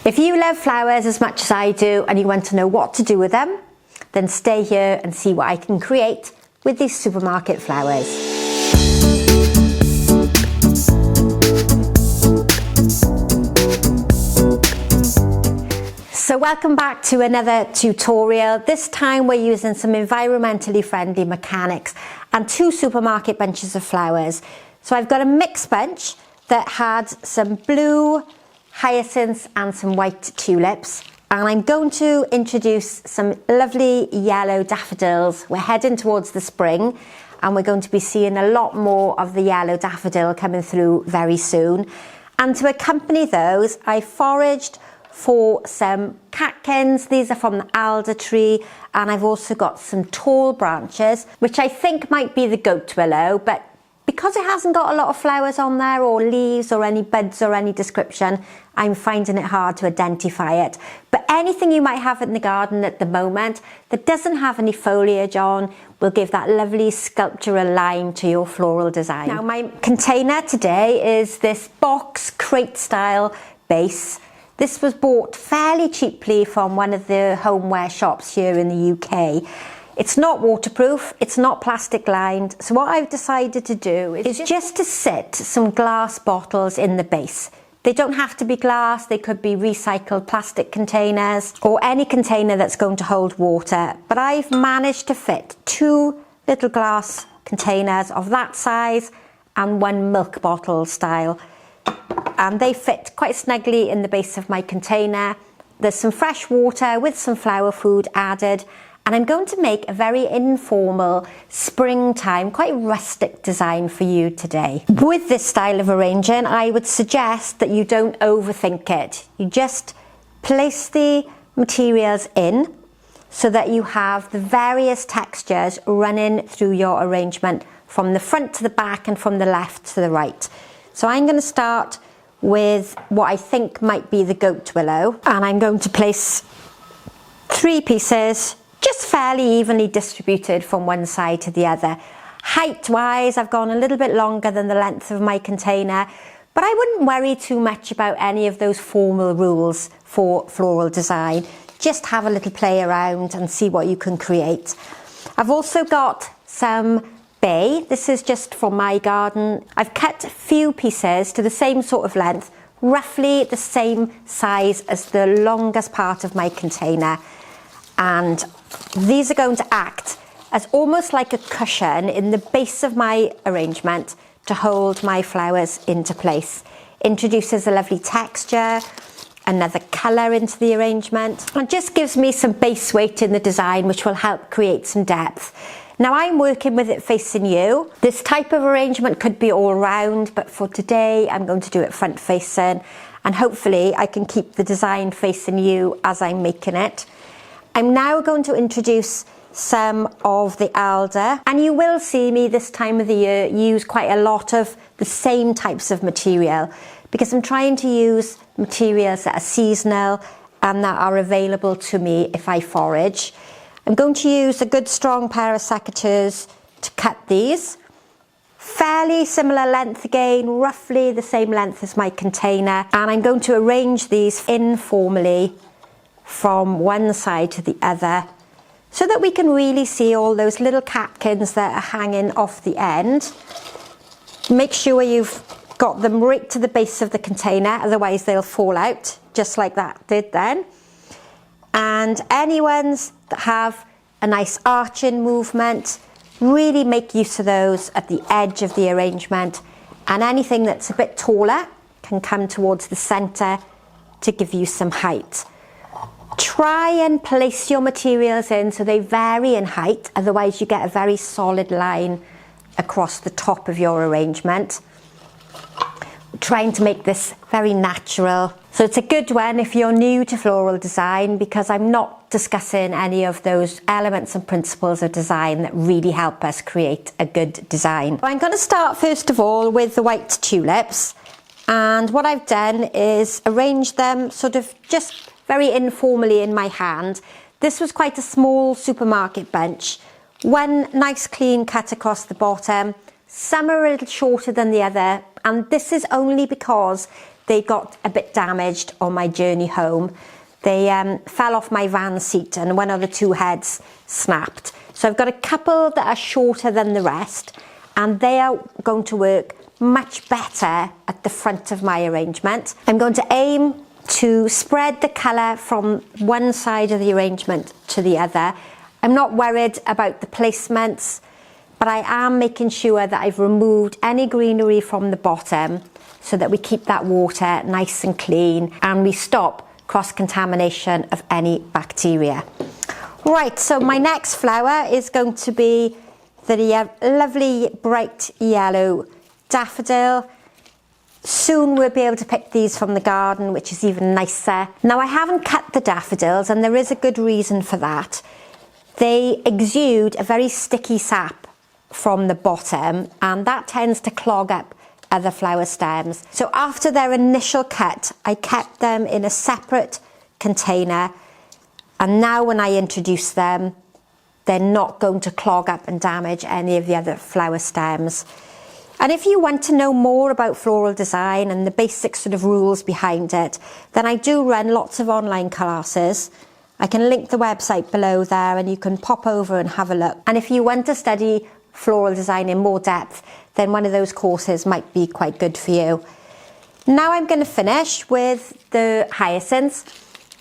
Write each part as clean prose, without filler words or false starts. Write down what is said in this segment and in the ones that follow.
If you love flowers as much as I do and you want to know what to do with them, then stay here and see what I can create with these supermarket flowers. So welcome back to another tutorial. This time we're using some environmentally friendly mechanics and two supermarket bunches of flowers. So I've got a mixed bunch that had some blue hyacinths and some white tulips, and I'm going to introduce some lovely yellow daffodils. We're heading towards the spring and we're going to be seeing a lot more of the yellow daffodil coming through very soon. And to accompany those, I foraged for some catkins. These are from the alder tree, and I've also got some tall branches which I think might be the goat willow, but because it hasn't got a lot of flowers on there or leaves or any buds or any description, I'm finding it hard to identify it. But anything you might have in the garden at the moment that doesn't have any foliage on will give that lovely sculptural line to your floral design. Now my container today is this box crate style base. This was bought fairly cheaply from one of the homeware shops here in the UK. It's not waterproof, it's not plastic lined, so what I've decided to do is just to sit some glass bottles in the base. They don't have to be glass, they could be recycled plastic containers or any container that's going to hold water, but I've managed to fit two little glass containers of that size and one milk bottle style, and they fit quite snugly in the base of my container. There's some fresh water with some flower food added, and I'm going to make a very informal springtime, quite rustic design for you today. With this style of arranging, I would suggest that you don't overthink it. You just place the materials in so that you have the various textures running through your arrangement from the front to the back and from the left to the right. So I'm going to start with what I think might be the goat willow, and I'm going to place 3 pieces just fairly evenly distributed from one side to the other. Height wise, I've gone a little bit longer than the length of my container, but I wouldn't worry too much about any of those formal rules for floral design. Just have a little play around and see what you can create. I've also got some bay. This is just from my garden. I've cut a few pieces to the same sort of length, roughly the same size as the longest part of my container. And these are going to act as almost like a cushion in the base of my arrangement to hold my flowers into place. Introduces a lovely texture, another colour into the arrangement, and just gives me some base weight in the design, which will help create some depth. Now I'm working with it facing you. This type of arrangement could be all round, but for today I'm going to do it front facing, and hopefully I can keep the design facing you as I'm making it. I'm now going to introduce some of the alder, and you will see me this time of the year use quite a lot of the same types of material because I'm trying to use materials that are seasonal and that are available to me if I forage. I'm going to use a good strong pair of secateurs to cut these. Fairly similar length again, roughly the same length as my container, and I'm going to arrange these informally from one side to the other so that we can really see all those little catkins that are hanging off the end. Make sure you've got them right to the base of the container, otherwise they'll fall out just like that did then. And any ones that have a nice arching movement, really make use of those at the edge of the arrangement, and anything that's a bit taller can come towards the centre to give you some height. Try and place your materials in so they vary in height, otherwise you get a very solid line across the top of your arrangement. Trying to make this very natural. So it's a good one if you're new to floral design, because I'm not discussing any of those elements and principles of design that really help us create a good design. I'm going to start first of all with the white tulips, and what I've done is arrange them sort of just very informally in my hand. This was quite a small supermarket bunch. One nice clean cut across the bottom. Some are a little shorter than the other, and this is only because they got a bit damaged on my journey home. They fell off my van seat and one of the two heads snapped. So I've got a couple that are shorter than the rest, and they are going to work much better at the front of my arrangement. I'm going to aim to spread the colour from one side of the arrangement to the other. I'm not worried about the placements, but I am making sure that I've removed any greenery from the bottom so that we keep that water nice and clean and we stop cross-contamination of any bacteria. Right, so my next flower is going to be the lovely bright yellow daffodil. Soon we'll be able to pick these from the garden, which is even nicer. Now I haven't cut the daffodils, and there is a good reason for that. They exude a very sticky sap from the bottom, and that tends to clog up other flower stems. So after their initial cut, I kept them in a separate container, and now when I introduce them, they're not going to clog up and damage any of the other flower stems. And if you want to know more about floral design and the basic sort of rules behind it, then I do run lots of online classes. I can link the website below there and you can pop over and have a look. And if you want to study floral design in more depth, then one of those courses might be quite good for you. Now I'm going to finish with the hyacinths,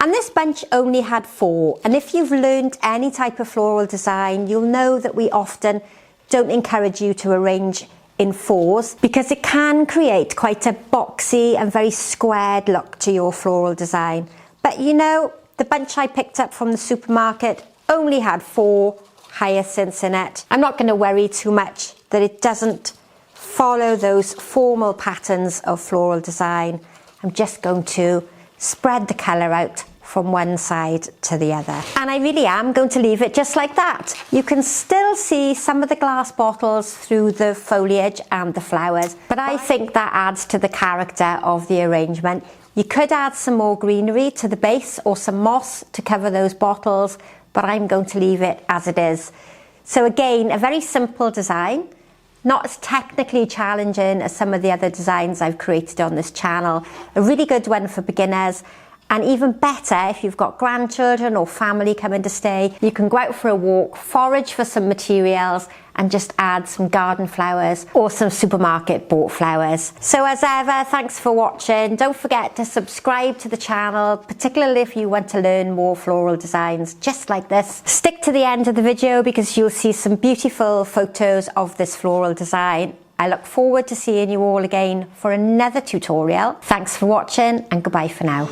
and this bunch only had 4, and if you've learned any type of floral design, you'll know that we often don't encourage you to arrange in 4s because it can create quite a boxy and very squared look to your floral design. But you know, the bunch I picked up from the supermarket only had 4 hyacinths in it. I'm not going to worry too much that it doesn't follow those formal patterns of floral design. I'm just going to spread the colour out from one side to the other. And I really am going to leave it just like that. You can still see some of the glass bottles through the foliage and the flowers, but I think that adds to the character of the arrangement. You could add some more greenery to the base or some moss to cover those bottles, but I'm going to leave it as it is. So again, a very simple design, not as technically challenging as some of the other designs I've created on this channel. A really good one for beginners, and even better if you've got grandchildren or family coming to stay. You can go out for a walk, forage for some materials, and just add some garden flowers or some supermarket bought flowers. So as ever, thanks for watching. Don't forget to subscribe to the channel, particularly if you want to learn more floral designs just like this. Stick to the end of the video because you'll see some beautiful photos of this floral design. I look forward to seeing you all again for another tutorial. Thanks for watching and goodbye for now.